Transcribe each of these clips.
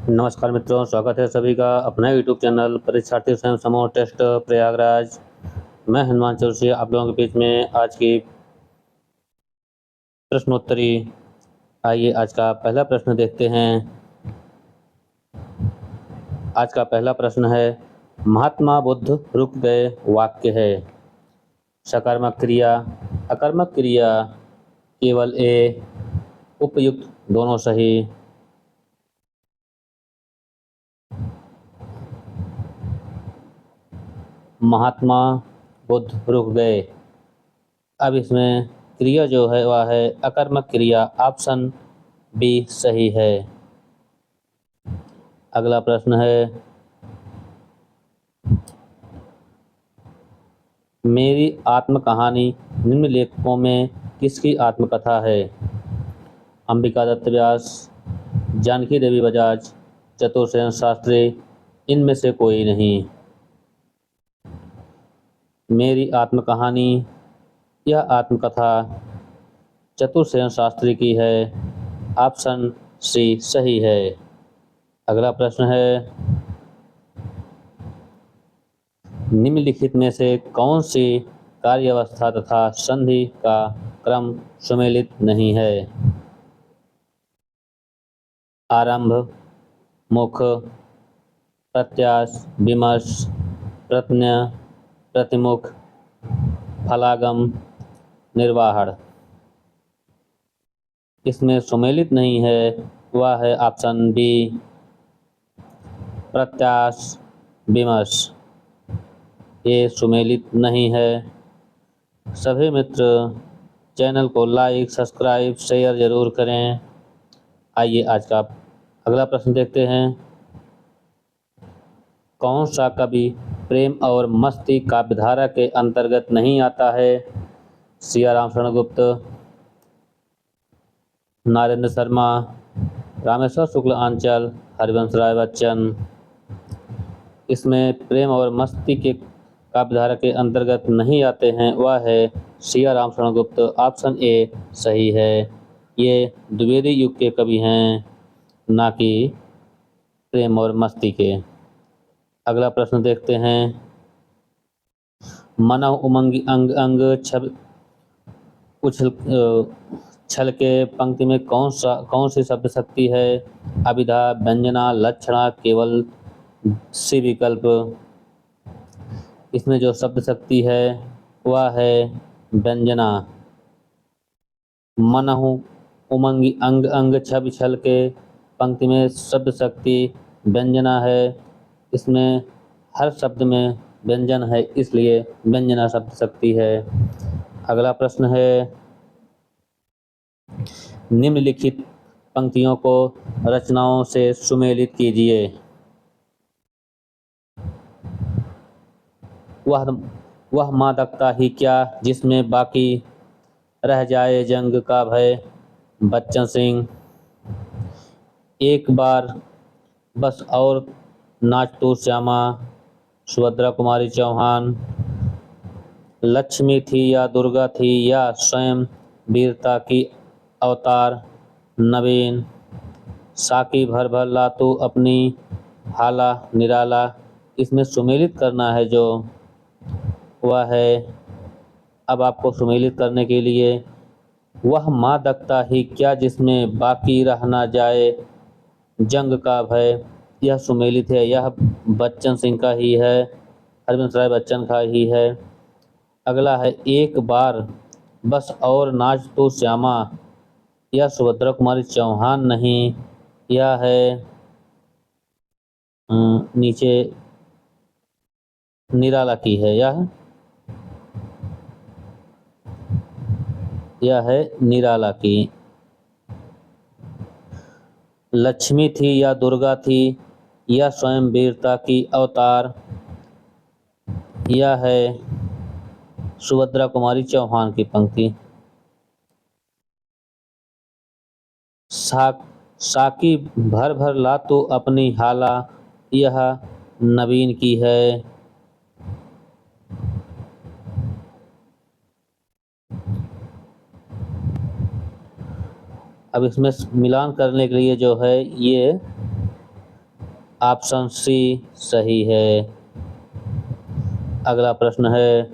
नमस्कार मित्रों, स्वागत है सभी का अपना यूट्यूब चैनल परीक्षार्थी स्वयं समूह टेस्ट प्रयागराज। मैं हनुमान चौरसिया आप लोगों के बीच में आज की प्रश्नोत्तरी। आइए आज का पहला प्रश्न देखते हैं। आज का पहला प्रश्न है, महात्मा बुद्ध रुक गए वाक्य है। सकारात्मक क्रिया, आकर्मक क्रिया, केवल ए, उपयुक्त, दोनों सही। महात्मा बुद्ध रुक गए। अब इसमें क्रिया जो है वह है आकर्मक क्रिया, ऑप्शन बी सही है। अगला प्रश्न है, मेरी आत्मकहानी निम्नलिखितों में किसकी आत्मकथा है? अंबिका दत्त व्यास, जानकी देवी बजाज, चतुर्सेन शास्त्री, इनमें से कोई नहीं। मेरी आत्मकहानी यह आत्मकथा चतुर्सेन शास्त्री की है, ऑप्शन सी सही है। अगला प्रश्न है, निम्नलिखित में से कौन सी कार्यावस्था तथा संधि का क्रम सुमेलित नहीं है? आरंभ, मुख, प्रत्यास, विमर्श, प्रत्यय, प्रतिमुख, फलागम, निर्वाहण। इसमें सुमेलित नहीं है वह है ऑप्शन बी, प्रत्यास, विमर्श। ये सुमेलित नहीं है। सभी मित्र चैनल को लाइक, सब्सक्राइब, शेयर जरूर करें। आइए आज का अगला प्रश्न देखते हैं। कौन सा कवि प्रेम और मस्ती काव्यधारा के अंतर्गत नहीं आता है? सियाराम शरण गुप्त, नरेंद्र शर्मा, रामेश्वर शुक्ल आंचल, हरिवंश राय बच्चन। इसमें प्रेम और मस्ती के काव्यधारा के अंतर्गत नहीं आते हैं वह है सियाराम शरण गुप्त, ऑप्शन ए सही है। ये द्विवेदी युग के कवि हैं, ना कि प्रेम और मस्ती के। अगला प्रश्न देखते हैं। मनः उमंगी अंग अंग छल के पंक्ति में कौन सी शब्द शक्ति है? अभिधा, व्यंजना, लक्षणा, केवल, सी विकल्प। इसमें जो शब्द शक्ति है वह है व्यंजना। मनहु उमंगी अंग अंग छल के पंक्ति में शब्द शक्ति व्यंजना है। इसमें हर शब्द में व्यंजन है, इसलिए व्यंजना शब्द शक्ति है। अगला प्रश्न है, निम्नलिखित पंक्तियों को रचनाओं से सुमेलित कीजिए। वह मादकता ही क्या जिसमें बाकी रह जाए जंग का भय, बच्चन सिंह। एक बार बस और नाच तू श्यामा, सुभद्रा कुमारी चौहान। लक्ष्मी थी या दुर्गा थी या स्वयं वीरता की अवतार, नवीन। साकी भर भर ला तू अपनी हाला, निराला। इसमें सुमेलित करना है जो वह है, अब आपको सुमेलित करने के लिए, वह मादकता ही क्या जिसमें बाकी रह ना जाए जंग का भय, यह सुमेलित है। यह बच्चन सिंह का ही है, हरिवंश राय बच्चन का ही है। अगला है, एक बार बस और नाच तू श्यामा, यह सुभद्रा कुमारी चौहान नहीं, यह है नीचे निराला की है। यह है निराला की। लक्ष्मी थी या दुर्गा थी या स्वयं वीरता की अवतार, यह है सुभद्रा कुमारी चौहान की पंक्ति। साकी भर भर ला तू अपनी हाला, यह नवीन की है। अब इसमें मिलान करने के लिए जो है ये ऑप्शन सी सही है। अगला प्रश्न है,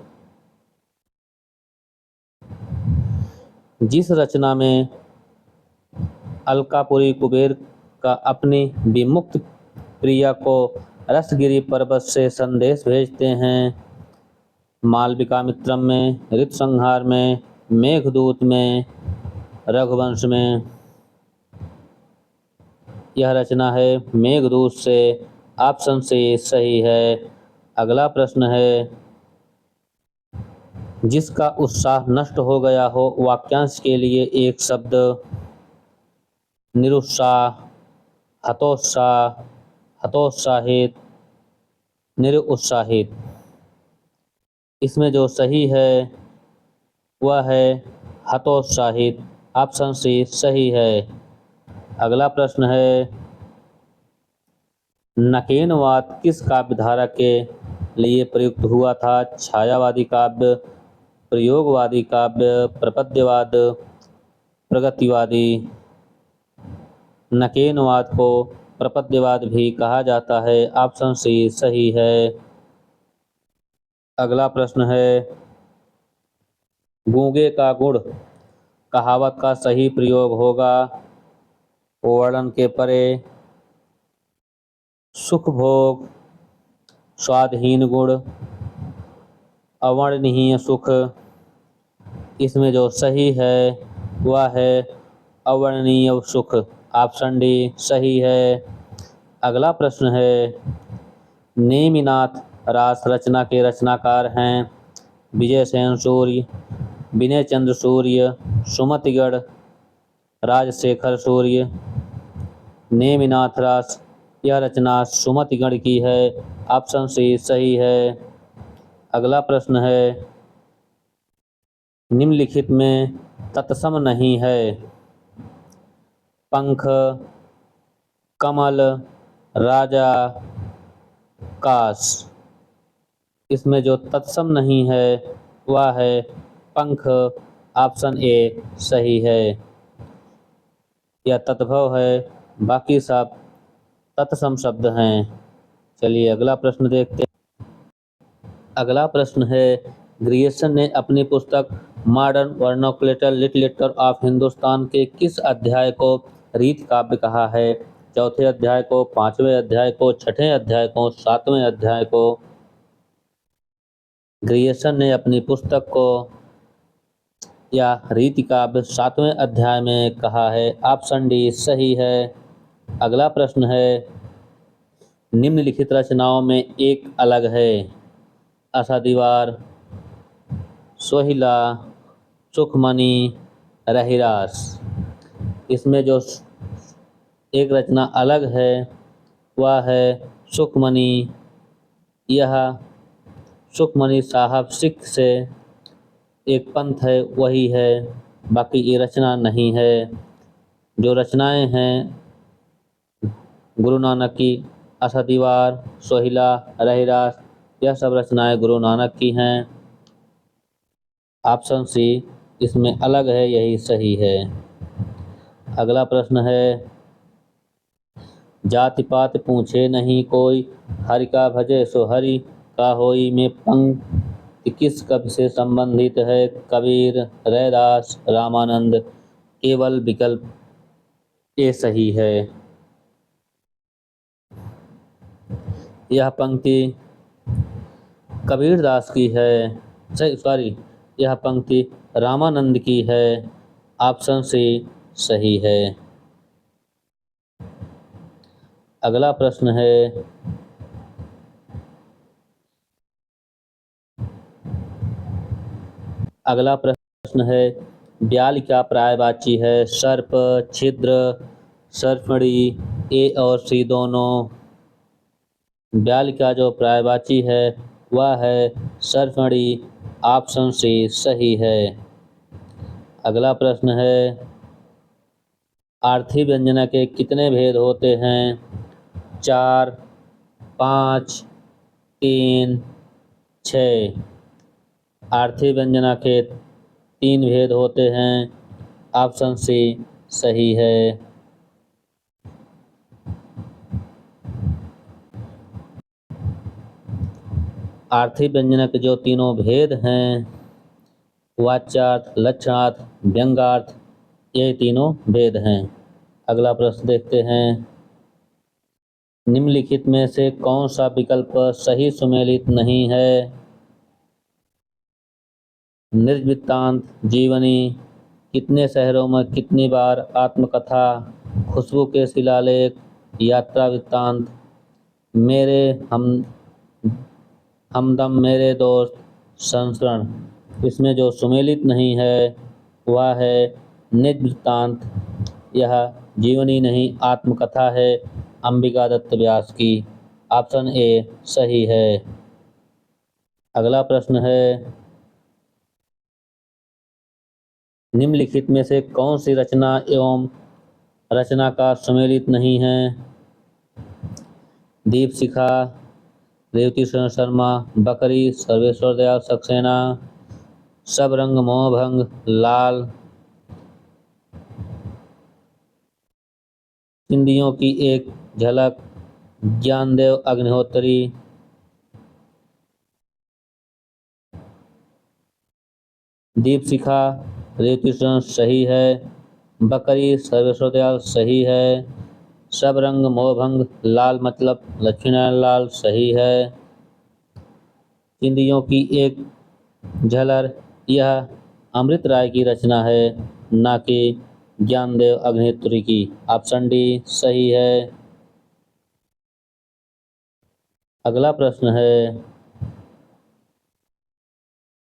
जिस रचना में अलकापुरी कुबेर का अपनी विमुक्त प्रिया को रसगिरी पर्वत से संदेश भेजते हैं, मालविका मित्रम में, ऋतुसंहार में, मेघदूत में, रघुवंश में? यह रचना है मेघदूत से। ऑप्शन सी सही है। अगला प्रश्न है, जिसका उत्साह नष्ट हो गया हो वाक्यांश के लिए एक शब्द, निरुत्साह, हतोत्साह, हतोत्साहित, निरुत्साहित? इसमें जो सही है वह है हतोत्साहित। ऑप्शन सी सही है। अगला प्रश्न है, नकेनवाद किस काव्यधारा के लिए प्रयुक्त हुआ था? छायावादी काव्य, प्रयोगवादी काव्य, प्रपद्यवाद, प्रगतिवादी? नकेनवाद को प्रपद्यवाद भी कहा जाता है। ऑप्शन सी सही है। अगला प्रश्न है, गूंगे का गुण कहावत का सही प्रयोग होगा, वर्णन के परे, सुख भोग, स्वादहीन गुण, अवर्णनीय सुख? इसमें जो सही है वह है अवर्णनीय सुख। ऑप्शन डी सही है। अगला प्रश्न है, नेमिनाथ रास रचना के रचनाकार हैं विजय सेन सूर्य, विनय चंद्र सूर्य, सुमतिगढ़, राजशेखर सूर्य? नेमिनाथ रास यह रचना सुमतिगढ़ की है। ऑप्शन सी सही है। अगला प्रश्न है, निम्नलिखित में तत्सम नहीं है, पंख, कमल, राजा, काश? इसमें जो तत्सम नहीं है वह है पंख। ऑप्शन ए सही है। यह तद्भव है, बाकी सब तत्सम शब्द हैं। चलिए अगला प्रश्न देखते हैं। अगला प्रश्न है, ग्रियर्सन ने अपनी पुस्तक modern vernacular literature of Hindustan के किस अध्याय को रीत काव्य कहा है? चौथे अध्याय को, पांचवें अध्याय को, छठे अध्याय को, सातवें अध्याय को? ग्रियर्सन ने अपनी पुस्तक को या रीति काव्य सातवें अध्याय में कहा है। ऑप्शन डी सही है। अगला प्रश्न है, निम्नलिखित रचनाओं में एक अलग है, आशादीवार, सोहिला, सुखमणि, रहिरास? इसमें जो एक रचना अलग है वह है सुखमणि। यह सुखमणि साहब सिख से एक पंथ है वही है, बाकी ये रचना नहीं है। जो रचनाएं हैं गुरु नानक की, आशादीवार, सोहिला, रहिरास, यह सब रचनाएं गुरु नानक की हैं। ऑप्शन सी इसमें अलग है, यही सही है। अगला प्रश्न है, जाति पात पूछे नहीं कोई, हरि का भजे सो हरि का होई में पंक्ति किस कवि से संबंधित है? कबीर, रैदास, रामानंद? केवल विकल्प ए सही है। यह पंक्ति कबीरदास की है, सॉरी, यह पंक्ति रामानंद की है। ऑप्शन सी सही है। अगला प्रश्न है, अगला प्रश्न है, ब्याल क्या पर्यायवाची है? सर्प, छिद्र, सर्पणी? ए और सी दोनों? ब्याल का जो पर्यायवाची है वह है सर्पणी। ऑप्शन सी सही है। अगला प्रश्न है, आर्थी व्यंजना के कितने भेद होते हैं? 4, 5, 3, 6? आर्थी व्यंजना के 3 भेद होते हैं। ऑप्शन सी सही है। आर्थी व्यंजनक जो तीनों भेद हैं, वाच्यार्थ, लक्षणार्थ, व्यंग्यार्थ, ये तीनों भेद हैं। अगला प्रश्न देखते हैं। निम्नलिखित में से कौन सा विकल्प सही सुमेलित नहीं है? निर्वृत्तांत, जीवनी, कितने शहरों में कितनी बार, आत्मकथा, खुशबू के शिलालेख, यात्रा वृत्तांत, मेरे हमदम, मेरे दोस्त, संस्करण। इसमें जो सुमेलित नहीं है वह है निर्वृत्तांत। यह जीवनी नहीं आत्मकथा है अंबिका दत्त व्यास की। ऑप्शन ए सही है। अगला प्रश्न है। निम्नलिखित में से कौन सी रचना एवं रचना का सुमेलित नहीं है? दीप शिखा, रेवती शर्मा, बकरी, सर्वेश्वर दयाल सक्सेना, सब रंग मोहभंग, लाल, चिंदियों की एक झलक, ज्ञानदेव अग्निहोत्री। दीप शिखा, रेवती सही है। बकरी, सर्वेश्वर दयाल सही है। सब रंग मोहभंग, लाल मतलब लक्ष्मीनारायण लाल सही है। चिंदियों की एक झलर, यह अमृत राय की रचना है, ना कि ज्ञानदेव अग्निहोत्री की। ऑप्शन डी सही है। अगला प्रश्न है।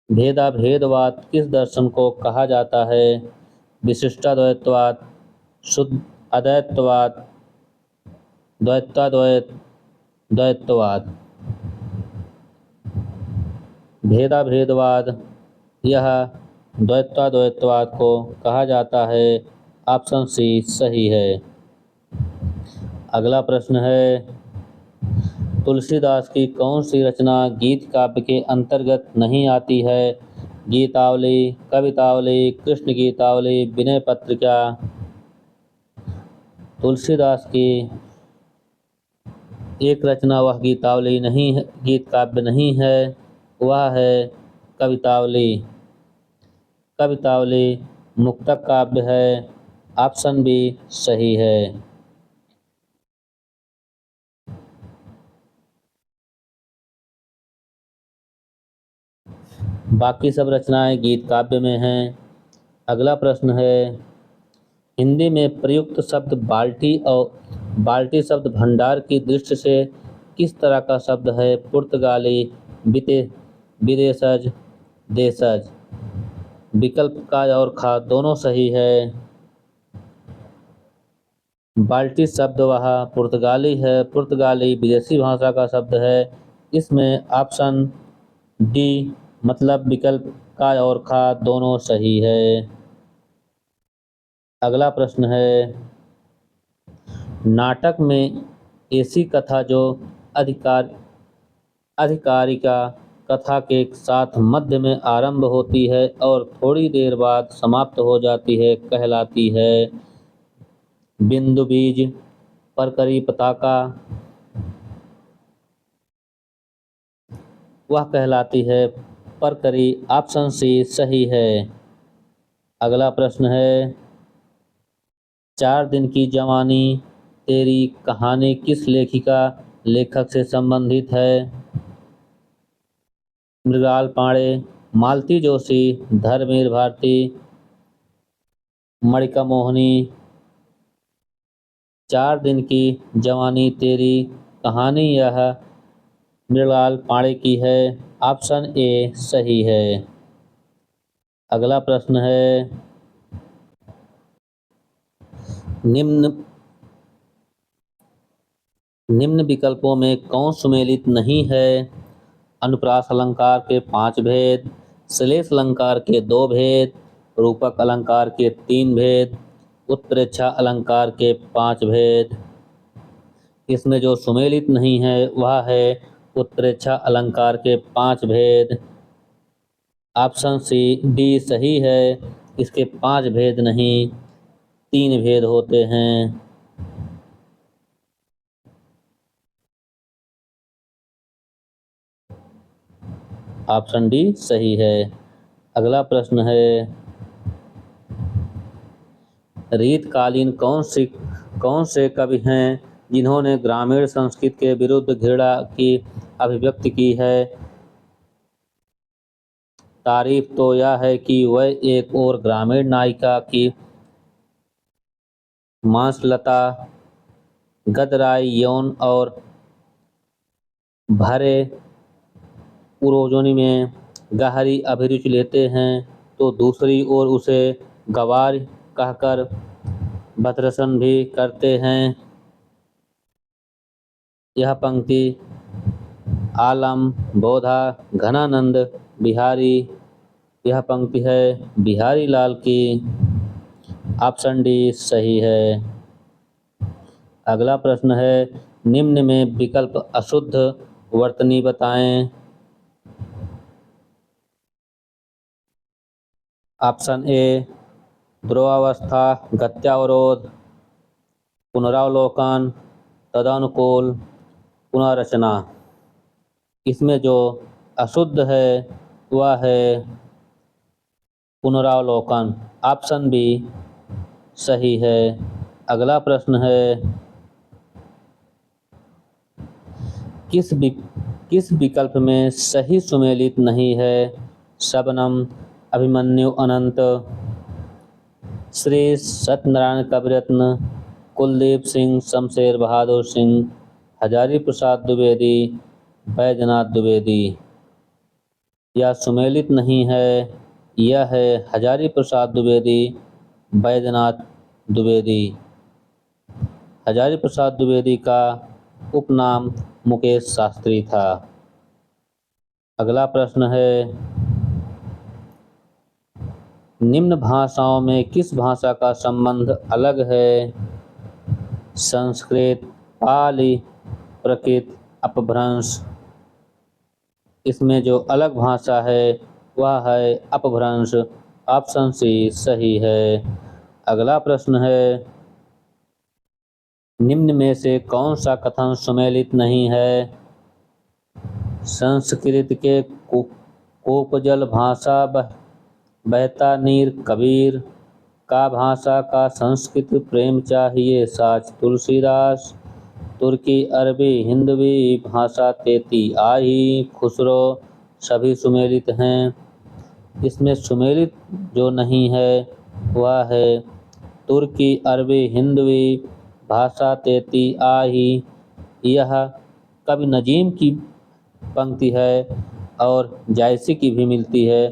भेदाभेदवाद किस दर्शन को कहा जाता है? विशिष्टाद्वैतवाद, शुद्ध अद्वैतवाद, द्वैताद्वैत, द्वैतवाद। भेदाभेदवाद, यह द्वैताद्वैतवाद को कहा जाता है। ऑप्शन सी सही है। अगला प्रश्न है। तुलसीदास की कौन सी रचना गीत काव्य के अंतर्गत नहीं आती है? गीतावली, कवितावली, कृष्ण गीतावली, विनय पत्रिका। तुलसीदास की एक रचना वह गीतावली नहीं है, गीत काव्य नहीं है, वह है कवितावली। कवितावली मुक्तक काव्य है। ऑप्शन बी सही है। बाकी सब रचनाएं गीत काव्य में हैं। अगला प्रश्न है। हिंदी में प्रयुक्त शब्द बाल्टी और बाल्टी शब्द भंडार की दृष्टि से किस तरह का शब्द है? पुर्तगाली, विदेशज, देशज। विकल्प का और खा दोनों सही है। बाल्टी शब्द वह पुर्तगाली है। पुर्तगाली विदेशी भाषा का शब्द है। इसमें ऑप्शन डी मतलब विकल्प का और खा दोनों सही है। अगला प्रश्न है। नाटक में ऐसी कथा जो अधिकारिका कथा के साथ मध्य में आरंभ होती है और थोड़ी देर बाद समाप्त हो जाती है कहलाती है? बिंदु बीज, परकरी पताका, वह कहलाती है परकरी। ऑप्शन सी सही है। अगला प्रश्न है। 4 दिन की जवानी तेरी कहानी किस लेखिका लेखक से संबंधित है? मृगाल पांडे, मालती जोशी, धर्मवीर भारती, मणिका मोहनी। 4 दिन की जवानी तेरी कहानी यह मृगाल पांडे की है। ऑप्शन ए सही है। अगला प्रश्न है। निम्न विकल्पों में कौन सुमेलित नहीं है? अनुप्रास अलंकार के 5 भेद, श्लेष अलंकार के 2 भेद, रूपक अलंकार के 3 भेद, उत्प्रेक्षा अलंकार के 5 भेद। इसमें जो सुमेलित नहीं है वह है उत्प्रेक्षा अलंकार के 5 भेद। ऑप्शन सी डी सही है। इसके 5 भेद नहीं 3 भेद होते हैं। ऑप्शन डी सही है। अगला प्रश्न है, रीतकालीन कौन से कवि हैं जिन्होंने ग्रामीण संस्कृति के विरुद्ध घृणा की अभिव्यक्ति की है? तारीफ तो यह है कि वह एक और ग्रामीण नायिका की मांसलता, गदराई यौन और भरे पुरोजनी में गहरी अभिरुचि लेते हैं, तो दूसरी ओर उसे गंवार कहकर भद्रसन भी करते हैं। यह पंक्ति आलम बोधा घनानंद बिहारी, यह पंक्ति है बिहारी लाल की। ऑप्शन डी सही है। अगला प्रश्न है, निम्न में विकल्प अशुद्ध वर्तनी बताएं। ऑप्शन ए ध्रुवावस्था, गत्यावरोध, पुनरावलोकन, तदनुकूल, पुनर्रचना। इसमें जो अशुद्ध है वह है पुनरावलोकन। ऑप्शन बी सही है। अगला प्रश्न है, किस विकल्प में सही सुमेलित नहीं है? शबनम, अभिमन्यु अनंत, श्री सत्यनारायण कविरत्न, कुलदीप सिंह, शमशेर बहादुर सिंह, हजारी प्रसाद द्विवेदी, बैजनाथ द्विवेदी। यह सुमेलित नहीं है, यह है हजारी प्रसाद द्विवेदी, बैजनाथ द्विवेदी। हजारी प्रसाद द्विवेदी का उपनाम मुकेश शास्त्री था। अगला प्रश्न है, निम्न भाषाओं में किस भाषा का संबंध अलग है? संस्कृत, पाली, प्राकृत, अपभ्रंश। इसमें जो अलग भाषा है वह है अपभ्रंश। ऑप्शन सी सही है। अगला प्रश्न है, निम्न में से कौन सा कथन सुमेलित नहीं है? संस्कृत के कोपजल भाषा बहता नीर कबीर, का भाषा का संस्कृत प्रेम चाहिए साच तुलसीदास, तुर्की अरबी हिंदवी भाषा तेती आही खुसरो। सभी सुमेलित हैं। इसमें सुमेलित जो नहीं है वह है तुर्की अरबी हिंदवी भाषा तेती आही। यह कवि नजीम की पंक्ति है और जायसी की भी मिलती है।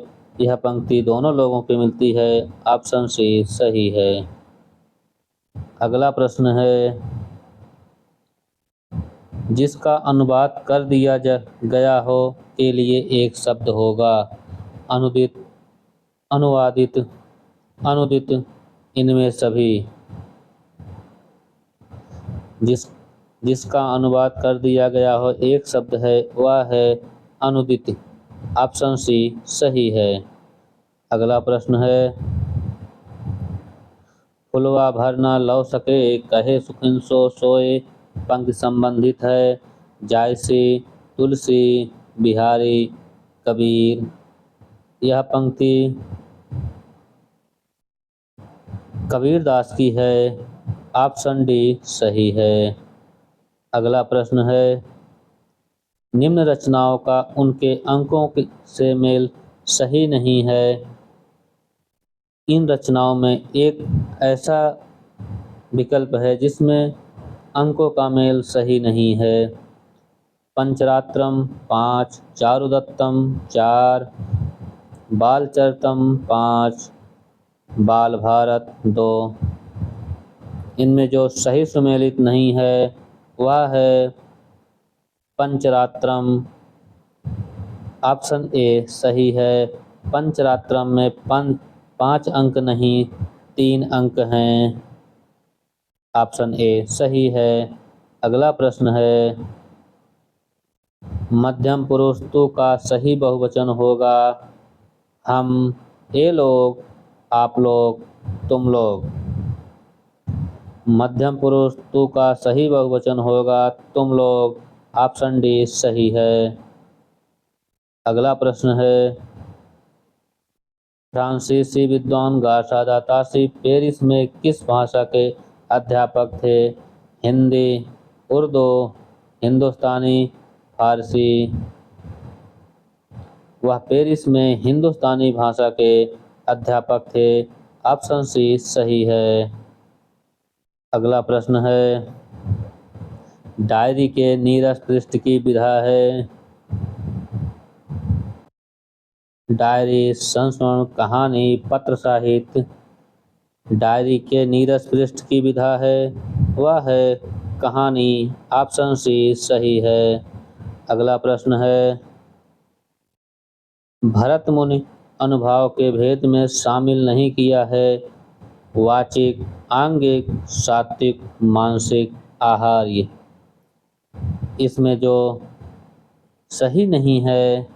यह पंक्ति दोनों लोगों की मिलती है। ऑप्शन सी सही है। अगला प्रश्न है, जिसका अनुवाद कर दिया गया हो के लिए एक शब्द होगा। अनुदित, अनुवादित, अनुदित, इनमें सभी। जिसका अनुवाद कर दिया गया हो एक शब्द है वह है अनुदित। ऑप्शन सी सही है। अगला प्रश्न है, फुलवा भर न लौ सके कहे सुखिन सो सोए, पंक्ति संबंधित है जायसी, तुलसी, बिहारी, कबीर। यह पंक्ति कबीर दास की है। ऑप्शन डी सही है। अगला प्रश्न है, निम्न रचनाओं का उनके अंकों से मेल सही नहीं है। इन रचनाओं में एक ऐसा विकल्प है जिसमें अंकों का मेल सही नहीं है। पंचरात्रम 5, चारुदत्तम 4, बालचरितम 5, बाल भारत 2। इनमें जो सही सुमेलित नहीं है वह है पंचरात्रम। ऑप्शन ए सही है। पंचरात्रम में 5 अंक नहीं 3 अंक हैं। ऑप्शन ए सही है। अगला प्रश्न है, मध्यम पुरुष तू का सही बहुवचन होगा हम, ये लोग, आप लोग, तुम लोग। मध्यम पुरुष तू का सही बहुवचन होगा तुम लोग। ऑप्शन डी सही है। अगला प्रश्न है, फ्रांसीसी विद्वान गार्सादा तासी पेरिस में किस भाषा के अध्यापक थे? हिंदी, उर्दू, हिंदुस्तानी, फारसी। वह पेरिस में हिंदुस्तानी भाषा के अध्यापक थे। ऑप्शन सी सही है। अगला प्रश्न है, डायरी के नीरस पृष्ठ की विधा है? डायरी, संस्मरण, कहानी, पत्र साहित्य। डायरी के नीरस पृष्ठ की विधा है, वह है कहानी। ऑप्शन सी सही है। अगला प्रश्न है, भरत मुनि अनुभाव के भेद में शामिल नहीं किया है? वाचिक, आंगिक, सात्विक, मानसिक, आहार्य। इसमें जो सही नहीं है,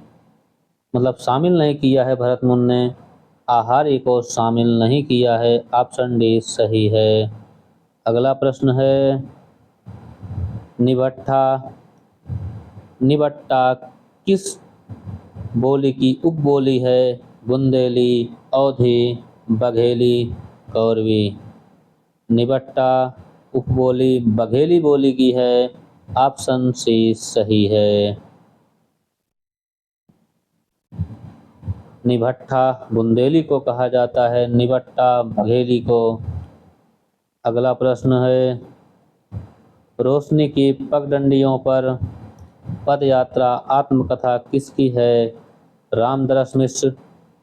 मतलब शामिल नहीं किया है भरत मुनि ने, आहार्य को शामिल नहीं किया है। ऑप्शन डी सही है। अगला प्रश्न है, निबट्ठा, निबट्टा किस बोली की उपबोली है? बुंदेली, अवधी, बघेली, कौरवी। निबट्टा उपबोली बघेली बोली की है। ऑप्शन सी सही है। निबट्ठा बुंदेली को कहा जाता है, निबट्टा बघेली को। अगला प्रश्न है, रोशनी की पगडंडियों पर पदयात्रा आत्मकथा किसकी है? रामदरस मिश्र,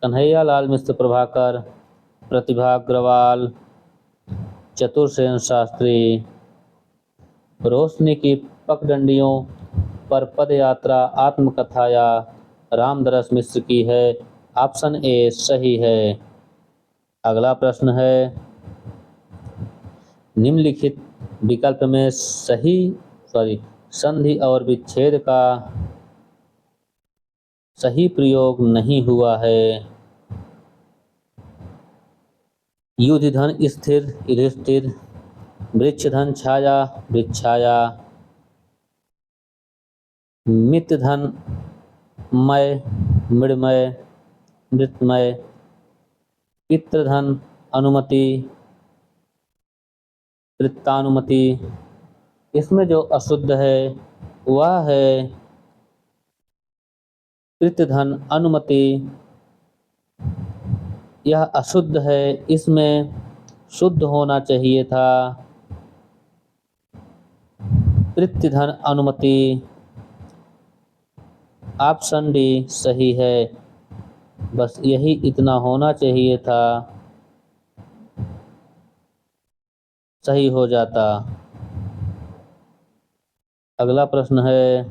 कन्हैयालाल मिश्र प्रभाकर, प्रतिभा अग्रवाल, चतुरसेन शास्त्री। रोशनी की पगडंडियों पर पदयात्रा आत्मकथा या रामदरस मिश्र की है। ऑप्शन ए सही है। अगला प्रश्न है, निम्नलिखित विकल्प में संधि और विच्छेद का सही प्रयोग नहीं हुआ है। युधिधन स्थिर, युधिष्ठिर, वृक्षधन छाया, वृक्षाया, मित्रधन मय, मृण्मय, मृतमय, पितृधन अनुमति, पित्रानुमति। इसमें जो अशुद्ध है वह है पितृधन अनुमति। यह अशुद्ध है, इसमें शुद्ध होना चाहिए था पितृधन अनुमति। ऑप्शन डी सही है। बस यही इतना होना चाहिए था, सही हो जाता। अगला प्रश्न है,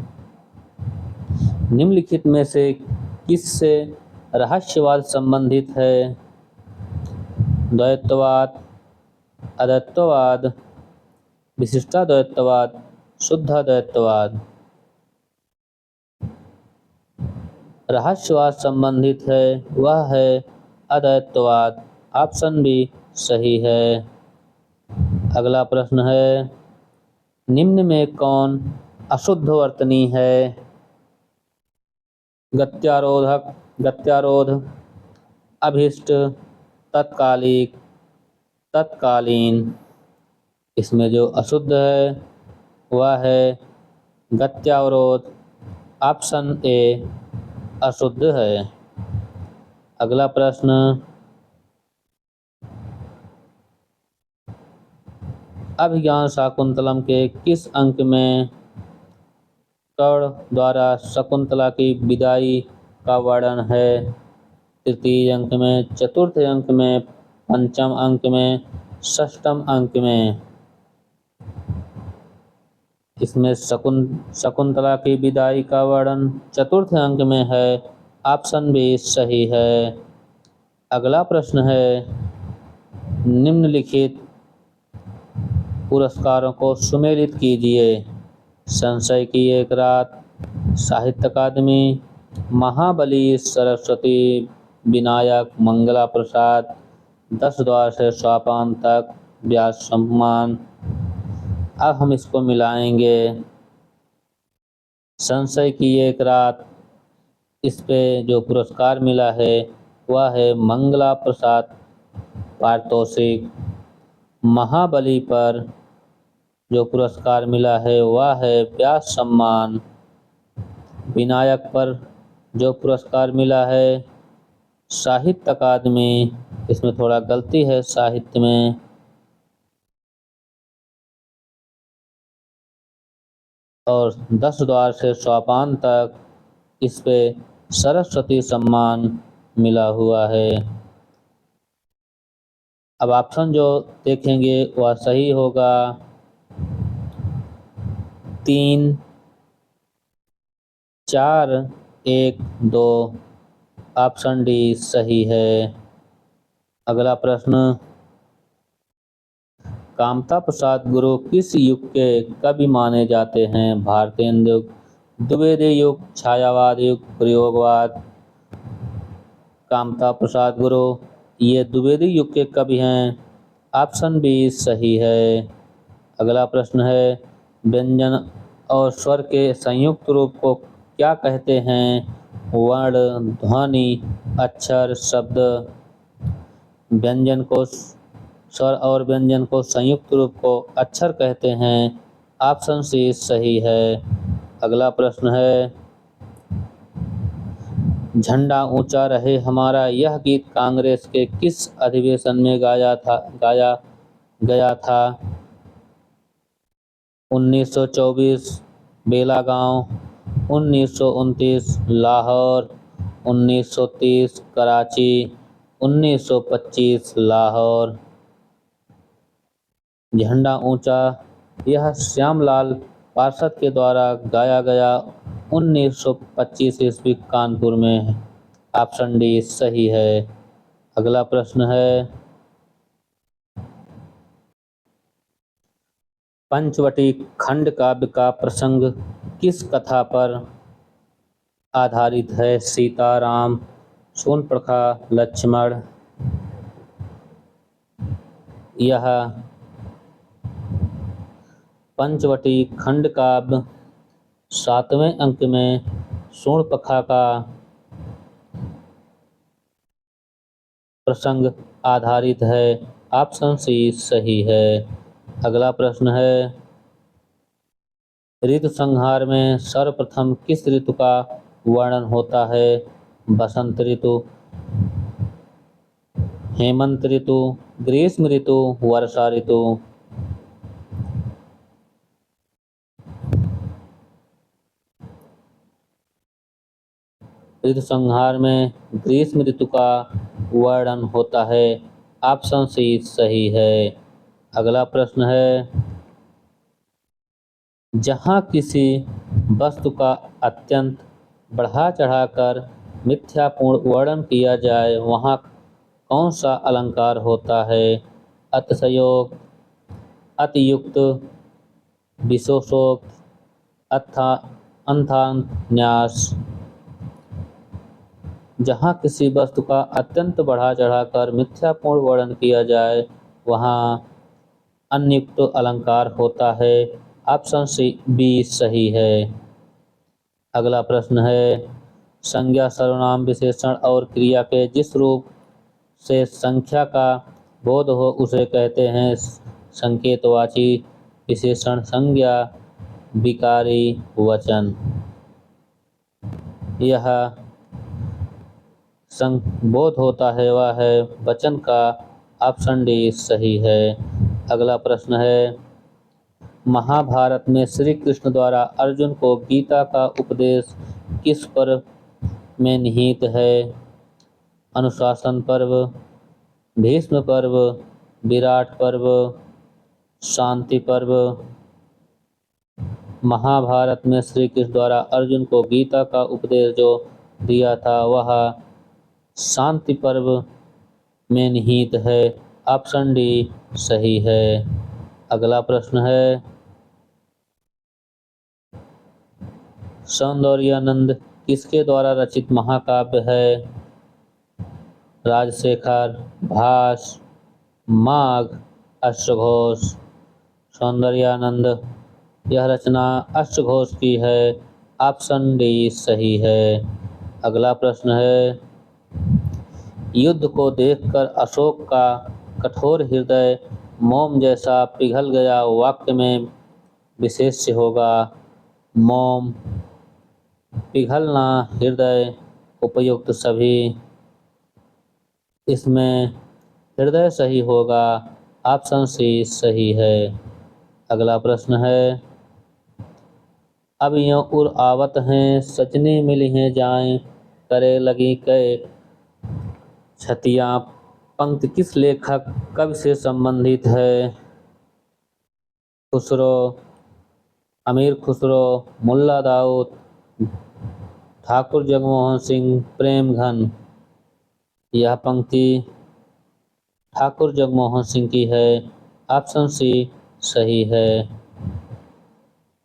निम्नलिखित में से किससे रहस्यवाद संबंधित है? द्वैतवाद, अद्वैतवाद, विशिष्टाद्वैतवाद, शुद्धाद्वैतवाद। रहस्यवाद संबंधित है, वह है अद्वैतवाद। ऑप्शन बी सही है। अगला प्रश्न है, निम्न में कौन अशुद्ध वर्तनी है? गत्यारोधक, गत्यारोध, अभिष्ट, तत्कालिक, तत्कालीन। इसमें जो अशुद्ध है वह है गत्यावरोध। ऑप्शन ए अशुद्ध है। अगला प्रश्न, अभिज्ञान शाकुंतलम के किस अंक में कर्ण द्वारा शकुंतला की विदाई का वर्णन है? तृतीय अंक में, चतुर्थ अंक में, पंचम अंक में, षष्ठम अंक में। इसमें शकुंतला की विदाई का वर्णन चतुर्थ अंक में है। ऑप्शन बी सही है। अगला प्रश्न है, निम्नलिखित पुरस्कारों को सुमेलित कीजिए। संशय की एक रात, साहित्य अकादमी, महाबली सरस्वती विनायक मंगला प्रसाद, 10 द्वार से सोपान तक, व्यास सम्मान। अब हम इसको मिलाएंगे। संशय की एक रात इस पे जो पुरस्कार मिला है वह है मंगला प्रसाद पारितोषिक। महाबली पर जो पुरस्कार मिला है वह है व्यास सम्मान। विनायक पर जो पुरस्कार मिला है साहित्य अकादमी, इसमें थोड़ा गलती है साहित्य में, और 10 द्वार से सोपान तक इस पे सरस्वती सम्मान मिला हुआ है। अब ऑप्शन जो देखेंगे वह सही होगा 3, 4, 1, 2। ऑप्शन डी सही है। अगला प्रश्न, कामता प्रसाद गुरु किस युग के कवि माने जाते हैं? भारतीय युग, द्विवेदी युग, छायावाद युग, प्रयोगवाद। कामता प्रसाद गुरु ये द्विवेदी युग के कवि हैं। ऑप्शन बी सही है। अगला प्रश्न है, व्यंजन और स्वर के संयुक्त रूप को क्या कहते हैं? वर्ण, ध्वनि, अक्षर, शब्द। व्यंजन को, स्वर और व्यंजन को संयुक्त रूप को अक्षर कहते हैं। ऑप्शन सी सही है। अगला प्रश्न है, झंडा ऊंचा रहे हमारा यह गीत कांग्रेस के किस अधिवेशन में गाया गया था? 1924 बेलागांव, 1929 लाहौर, 1930 कराची, 1925 लाहौर। झंडा ऊंचा यह श्यामलाल पार्षद के द्वारा गाया गया 1925 ईस्वी कानपुर में। ऑप्शन डी सही है। अगला प्रश्न है, पंचवटी खंड काव्य का प्रसंग किस कथा पर आधारित है? सीता, राम, शूर्पणखा, लक्ष्मण। यह पंचवटी खंड काव्य 7वें अंक में शूर्पणखा का प्रसंग आधारित है। ऑप्शन सी सही है। अगला प्रश्न है, ऋतु संहार में सर्वप्रथम किस ऋतु का वर्णन होता है? बसंत ऋतु, हेमंत ऋतु, ग्रीष्म ऋतु, वर्षा ऋतु। ऋतु संहार में ग्रीष्म ऋतु का वर्णन होता है। ऑप्शन सी सही है। अगला प्रश्न है, जहाँ किसी वस्तु का अत्यंत बढ़ा चढ़ाकर मिथ्यापूर्ण वर्णन किया जाए वहाँ कौन सा अलंकार होता है? अतिशयोक्त, अतियुक्त, विशेषोक्त, अन्थान्यास। जहाँ किसी वस्तु का अत्यंत बढ़ा चढ़ाकर मिथ्यापूर्ण वर्णन किया जाए वहाँ अन्युक्त अलंकार होता है। ऑप्शन सी बी सही है। अगला प्रश्न है, संज्ञा, सर्वनाम, विशेषण और क्रिया के जिस रूप से संख्या का बोध हो उसे कहते हैं संकेतवाची विशेषण, संज्ञा, विकारी वचन। यह बोध होता है वह है वचन का। ऑप्शन डी सही है। अगला प्रश्न है, महाभारत में श्री कृष्ण द्वारा अर्जुन को गीता का उपदेश किस पर्व में निहित है? अनुशासन पर्व, भीष्म पर्व, विराट पर्व, शांति पर्व। महाभारत में श्री कृष्ण द्वारा अर्जुन को गीता का उपदेश जो दिया था वह शांति पर्व में निहित है। ऑप्शन डी सही है। अगला प्रश्न है, सौंदर्यानंद किसके द्वारा रचित महाकाव्य है? राजशेखर, भास, माघ, अश्वघोष। सौंदर्यानंद यह रचना अश्वघोष की है। ऑप्शन डी सही है। अगला प्रश्न है, युद्ध को देखकर अशोक का कठोर हृदय मोम जैसा पिघल गया, वाक्य में विशेष्य होगा। मोम, पिघलना, हृदय, उपयुक्त सभी। इसमें हृदय सही होगा, ऑप्शन सी सही है। अगला प्रश्न है, अब यों उर आवत हैं, सजने मिली हैं जाएं, करे लगी कई छतियां। पंक्ति किस लेखक कवि से संबंधित है? खुसरो, अमीर खुसरो, मुल्ला दाऊद, ठाकुर जगमोहन सिंह, प्रेमघन। यह पंक्ति ठाकुर जगमोहन सिंह की है, ऑप्शन सी सही है।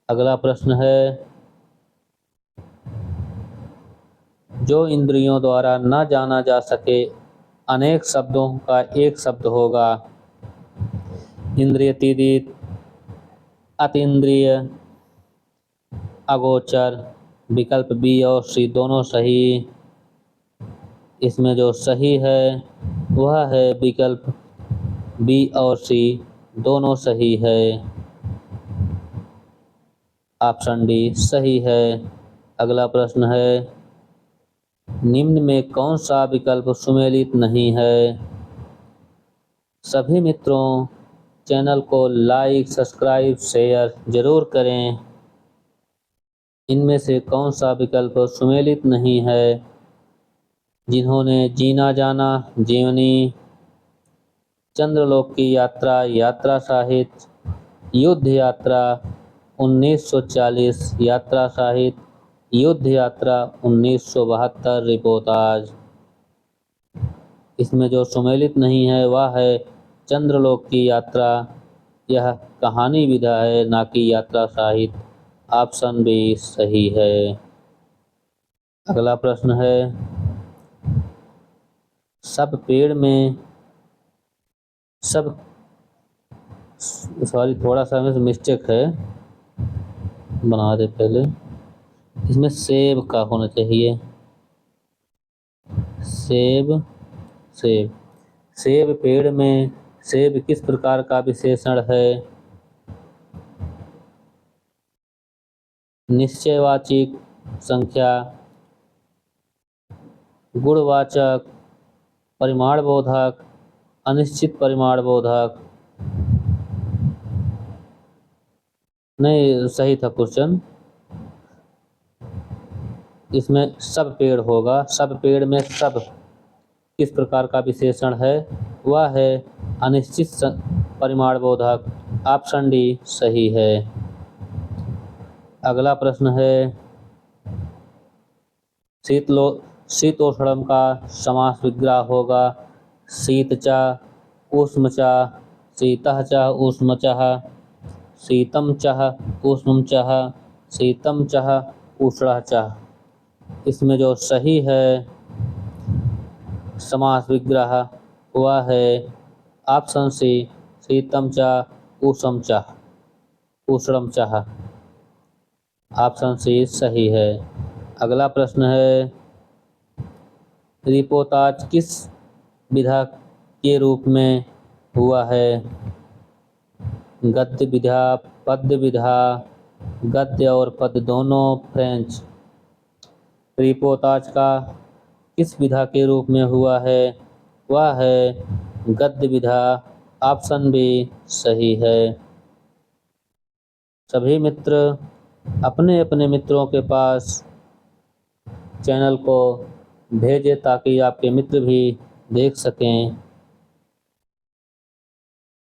अगला प्रश्न है, जो इंद्रियों द्वारा न जाना जा सके अनेक शब्दों का एक शब्द होगा। इंद्रियतीत, अतीन्द्रिय, अगोचर। विकल्प बी और सी दोनों सही। इसमें जो सही है वह है विकल्प बी और सी दोनों सही है, ऑप्शन डी सही है। अगला प्रश्न है, निम्न में कौन सा विकल्प सुमेलित नहीं है? सभी मित्रों चैनल को लाइक, सब्सक्राइब, शेयर जरूर करें। इनमें से कौन सा विकल्प सुमेलित नहीं है? जिन्होंने जीना जाना, जीवनी, चंद्रलोक की यात्रा, यात्रा साहित्य, युद्ध यात्रा 1940, यात्रा साहित्य, युद्ध यात्रा 1972, रिपोर्टाज। इसमें जो सुमेलित नहीं है वह है चंद्रलोक की यात्रा। यह कहानी विधा है, ना कि यात्रा साहित्य, ऑप्शन बी सही है। अगला प्रश्न है, सब पेड़ में सब सॉरी थोड़ा सा में मिस्टेक है, बना दे पहले। इसमें सेब का होना चाहिए, सेब, सेब। सेब पेड़ में सेब किस प्रकार का विशेषण है? निश्चयवाची संख्या, गुणवाचक, परिमाणबोधक, अनिश्चित परिमाणबोधक। नहीं सही था क्वेश्चन। इसमें सब पेड़ होगा। सब पेड़ में सब किस प्रकार का विशेषण है? वह है अनिश्चित परिमाणबोधक, ऑप्शन डी सही है। अगला प्रश्न है, शीतोष्णम का समास विग्रह होगा। शीतचा, उष्मचा, शीतः उष्मचः, शीतम चः उष्णचः, शीतम चः उष्णचः। इसमें जो सही है समास विग्रह वह है ऑप्शन सी शीतम च उष्णम च, उष्णम च, ऑप्शन सी सही है। अगला प्रश्न है, रिपोर्टाज किस विधा के रूप में हुआ है? गद्य विधा, पद्य विधा, गद्य और पद्य दोनों, फ्रेंच। रिपोर्टाज का किस विधा के रूप में हुआ है? वह है गद्य विधा, ऑप्शन बी सही है। सभी मित्र अपने अपने मित्रों के पास चैनल को भेजें ताकि आपके मित्र भी देख सकें।